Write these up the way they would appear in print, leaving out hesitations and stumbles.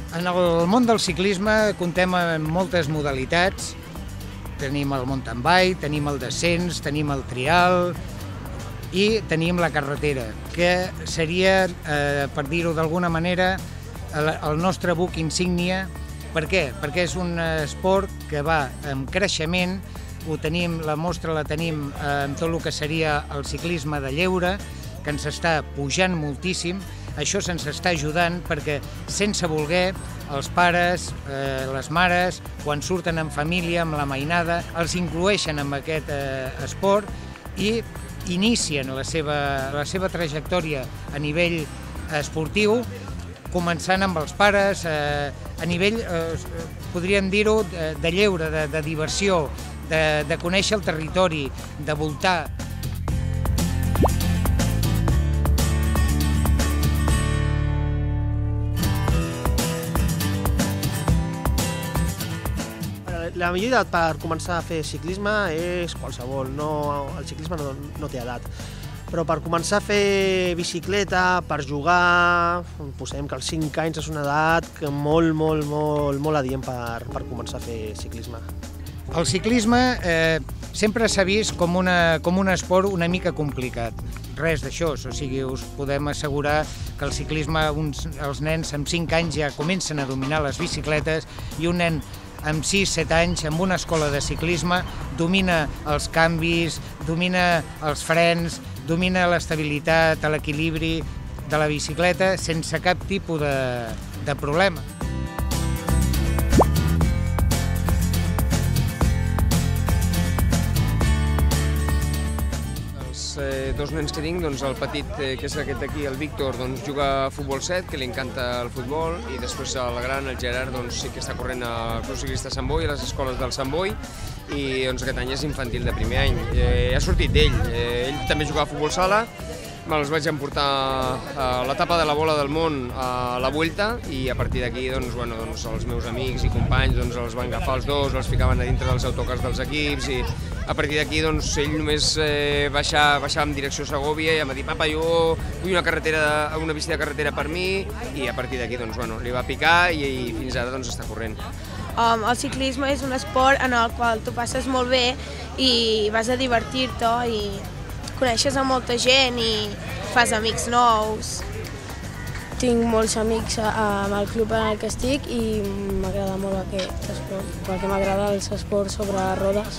En el món del ciclisme comptem amb moltes modalitats. Tenim el mountain bike, tenim el descens, tenim el trial i tenim la carretera, que seria, per dir-ho d'alguna manera, el nostre buc insígnia. Per què? Perquè és un esport que va en creixement. La mostra la tenim en tot el que seria el ciclisme de lleure, que ens està pujant moltíssim. Això se'ns està ajudant perquè, sense voler, els pares, les mares, quan surten en família, amb la mainada, els incloeixen en aquest esport i inicien la seva trajectòria a nivell esportiu, començant amb els pares, a nivell, podríem dir-ho, de lleure, de diversió, de conèixer el territori, de voltar. La millor edat per començar a fer ciclisme és qualsevol, el ciclisme no té edat. Però per començar a fer bicicleta, per jugar, posem que els 5 anys és una edat molt adient per començar a fer ciclisme. El ciclisme sempre s'ha vist com un esport una mica complicat. Res d'això, o sigui, us podem assegurar que el ciclisme, els nens amb 5 anys ja comencen a dominar les bicicletes i un nen amb 6-7 anys, amb una escola de ciclisme, domina els canvis, domina els frens, domina l'estabilitat, l'equilibri de la bicicleta sense cap tipus de problema. Dos nens que tinc, el petit, que és aquest d'aquí, el Víctor, juga a futbol 7, que li encanta el futbol, i després el gran, el Gerard, sí que està corrent al Club Ciclista Sant Boi, a les escoles del Sant Boi, i aquest any és infantil de primer any. Ha sortit d'ell, ell també jugava a futbol sala, me'ls vaig emportar a l'etapa de la bola del món a la Vuelta, i a partir d'aquí els meus amics i companys els van agafar els dos, els ficaven a dintre dels autocars dels equips, i a partir d'aquí ell només baixava en direcció a Segòvia i em va dir: "Papa, jo vull una bici de carretera per mi", i a partir d'aquí li va picar i fins ara està corrent. El ciclisme és un esport en el qual tu passes molt bé i vas a divertir-te i coneixes a molta gent i fas amics nous. Tinc molts amics amb el club en el que estic i m'agrada molt aquest esport, perquè m'agrada els esports sobre rodes.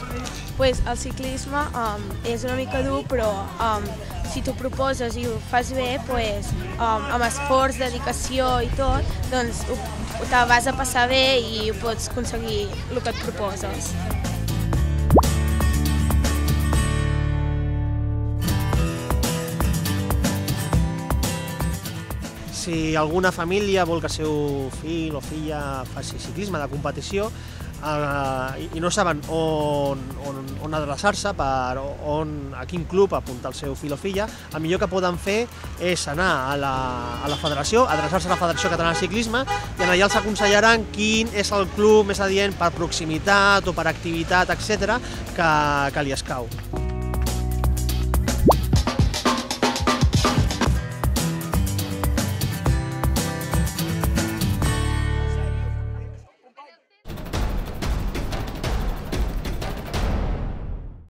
El ciclisme és una mica dur, però si t'ho proposes i ho fas bé, amb esforç, dedicació i tot, te vas a passar bé i pots aconseguir el que et proposes. Si alguna família vol que el seu fill o filla faci ciclisme de competició i no saben on adreçar-se, a quin club apuntar el seu fill o filla, el millor que poden fer és anar a la federació, adreçar-se a la Federació Catalana de Ciclisme, i allà els aconsellaran quin és el club més adient per proximitat o per activitat, etc., que li escau.